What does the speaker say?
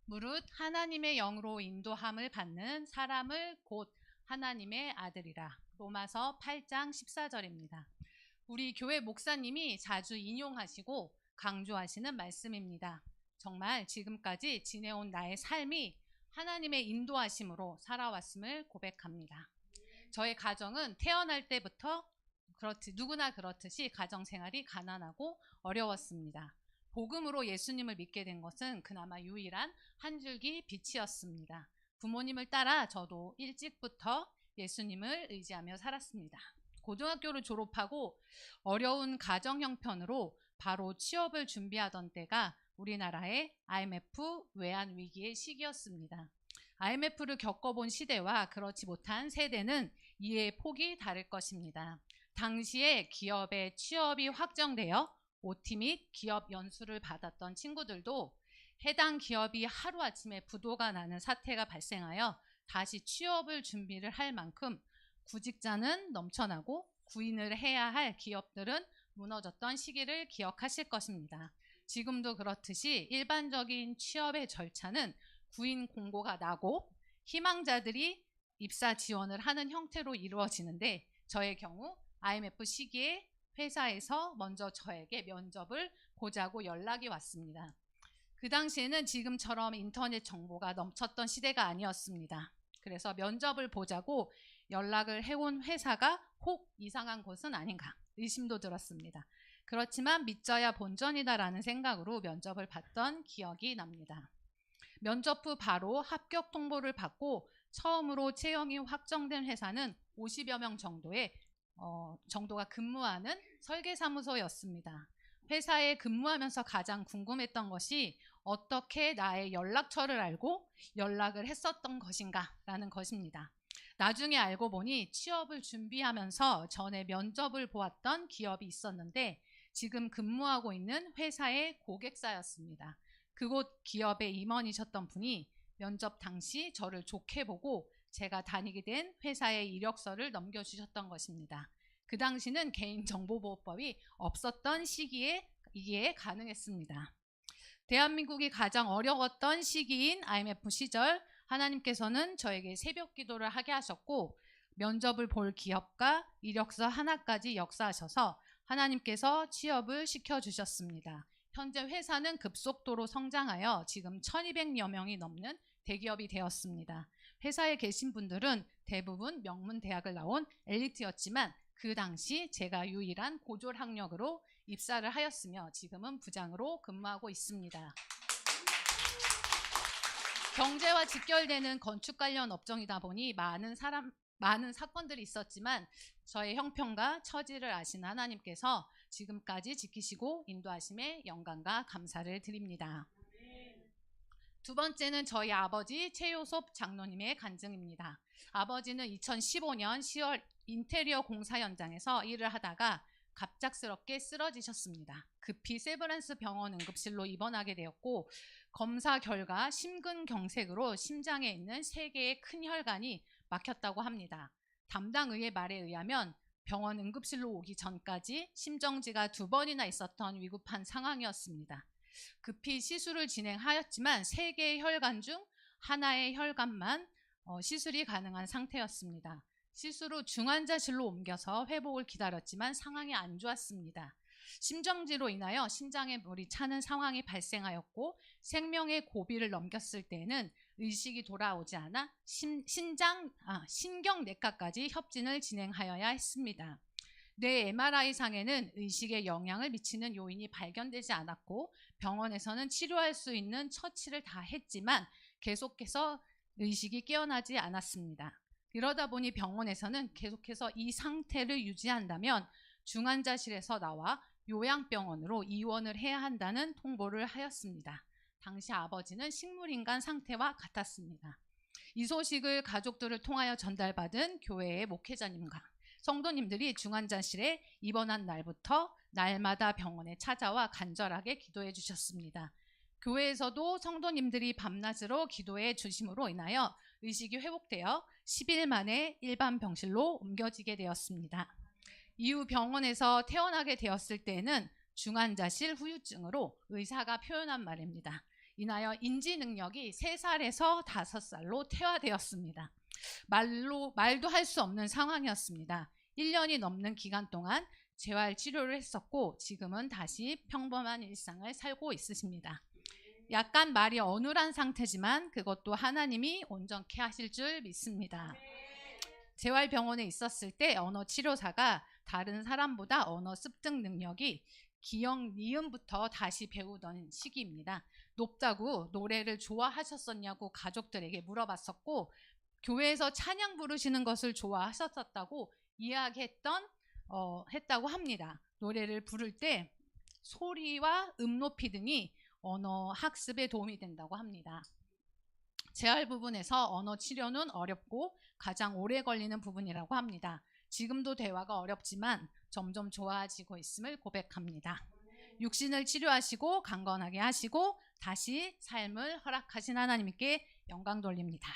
무릇 하나님의 영으로 인도함을 받는 사람을 곧 하나님의 아들이라. 로마서 8장 14절입니다. 우리 교회 목사님이 자주 인용하시고 강조하시는 말씀입니다. 정말 지금까지 지내온 나의 삶이 하나님의 인도하심으로 살아왔음을 고백합니다. 저의 가정은 태어날 때부터 누구나 그렇듯이 가정생활이 가난하고 어려웠습니다. 복음으로 예수님을 믿게 된 것은 그나마 유일한 한 줄기 빛이었습니다. 부모님을 따라 저도 일찍부터 예수님을 의지하며 살았습니다. 고등학교를 졸업하고 어려운 가정 형편으로 바로 취업을 준비하던 때가 우리나라의 IMF 외환 위기의 시기였습니다. IMF를 겪어본 시대와 그렇지 못한 세대는 이해의 폭이 다를 것입니다. 당시에 기업의 취업이 확정되어 OT 및 기업 연수를 받았던 친구들도 해당 기업이 하루아침에 부도가 나는 사태가 발생하여 다시 취업을 준비를 할 만큼 구직자는 넘쳐나고 구인을 해야 할 기업들은 무너졌던 시기를 기억하실 것입니다. 지금도 그렇듯이 일반적인 취업의 절차는 구인 공고가 나고 희망자들이 입사 지원을 하는 형태로 이루어지는데, 저의 경우 IMF 시기에 회사에서 먼저 저에게 면접을 보자고 연락이 왔습니다. 그 당시에는 지금처럼 인터넷 정보가 넘쳤던 시대가 아니었습니다. 그래서 면접을 보자고 연락을 해온 회사가 혹 이상한 곳은 아닌가 의심도 들었습니다. 그렇지만 믿져야 본전이다라는 생각으로 면접을 봤던 기억이 납니다. 면접 후 바로 합격 통보를 받고 처음으로 채용이 확정된 회사는 50여 명 정도가 근무하는 설계사무소였습니다. 회사에 근무하면서 가장 궁금했던 것이 어떻게 나의 연락처를 알고 연락을 했었던 것인가 라는 것입니다. 나중에 알고 보니 취업을 준비하면서 전에 면접을 보았던 기업이 있었는데 지금 근무하고 있는 회사의 고객사였습니다. 그곳 기업의 임원이셨던 분이 면접 당시 저를 좋게 보고 제가 다니게 된 회사의 이력서를 넘겨주셨던 것입니다. 그 당시는 개인정보보호법이 없었던 시기에 이게 가능했습니다. 대한민국이 가장 어려웠던 시기인 IMF 시절 하나님께서는 저에게 새벽 기도를 하게 하셨고 면접을 볼 기업과 이력서 하나까지 역사하셔서 하나님께서 취업을 시켜주셨습니다. 현재 회사는 급속도로 성장하여 지금 1200여 명이 넘는 대기업이 되었습니다. 회사에 계신 분들은 대부분 명문대학을 나온 엘리트였지만 그 당시 제가 유일한 고졸 학력으로 입사를 하였으며 지금은 부장으로 근무하고 있습니다. 경제와 직결되는 건축 관련 업종이다 보니 많은 사건들이 있었지만 저의 형편과 처지를 아신 하나님께서 지금까지 지키시고 인도하심에 영광과 감사를 드립니다. 두 번째는 저희 아버지 최요섭 장로님의 간증입니다. 아버지는 2015년 10월 인테리어 공사 현장에서 일을 하다가 갑작스럽게 쓰러지셨습니다. 급히 세브란스 병원 응급실로 입원하게 되었고 검사 결과 심근경색으로 심장에 있는 3개의 큰 혈관이 막혔다고 합니다. 담당 의의 말에 의하면 병원 응급실로 오기 전까지 심정지가 2번이나 있었던 위급한 상황이었습니다. 급히 시술을 진행하였지만 3개의 혈관 중 하나의 혈관만 시술이 가능한 상태였습니다. 시술 후 중환자실로 옮겨서 회복을 기다렸지만 상황이 안 좋았습니다. 심정지로 인하여 심장에 물이 차는 상황이 발생하였고 생명의 고비를 넘겼을 때에는 의식이 돌아오지 않아 신경내과까지 협진을 진행하여야 했습니다. 뇌 MRI상에는 의식에 영향을 미치는 요인이 발견되지 않았고 병원에서는 치료할 수 있는 처치를 다 했지만 계속해서 의식이 깨어나지 않았습니다. 이러다 보니 병원에서는 계속해서 이 상태를 유지한다면 중환자실에서 나와 요양병원으로 이원을 해야 한다는 통보를 하였습니다. 당시 아버지는 식물인간 상태와 같았습니다. 이 소식을 가족들을 통하여 전달받은 교회의 목회자님과 성도님들이 중환자실에 입원한 날부터 날마다 병원에 찾아와 간절하게 기도해 주셨습니다. 교회에서도 성도님들이 밤낮으로 기도해 주심으로 인하여 의식이 회복되어 10일 만에 일반 병실로 옮겨지게 되었습니다. 이후 병원에서 퇴원하게 되었을 때는 중환자실 후유증으로 의사가 표현한 말입니다. 인하여 인지 능력이 3살에서 5살로 퇴화되었습니다. 말도 할 수 없는 상황이었습니다. 1년이 넘는 기간 동안 재활 치료를 했었고 지금은 다시 평범한 일상을 살고 있으십니다. 약간 말이 어눌한 상태지만 그것도 하나님이 온전케 하실 줄 믿습니다. 재활병원에 있었을 때 언어 치료사가 다른 사람보다 언어 습득 능력이 기역, 니은부터 다시 배우던 시기입니다. 높다고 노래를 좋아하셨었냐고 가족들에게 물어봤었고 교회에서 찬양 부르시는 것을 좋아하셨었다고 했다고 합니다. 노래를 부를 때 소리와 높이 등이 언어 학습에 도움이 된다고 합니다. 재활 부분에서 언어 치료는 어렵고 가장 오래 걸리는 부분이라고 합니다. 지금도 대화가 어렵지만 점점 좋아지고 있음을 고백합니다. 육신을 치료하시고 강건하게 하시고 다시 삶을 허락하신 하나님께 영광 돌립니다.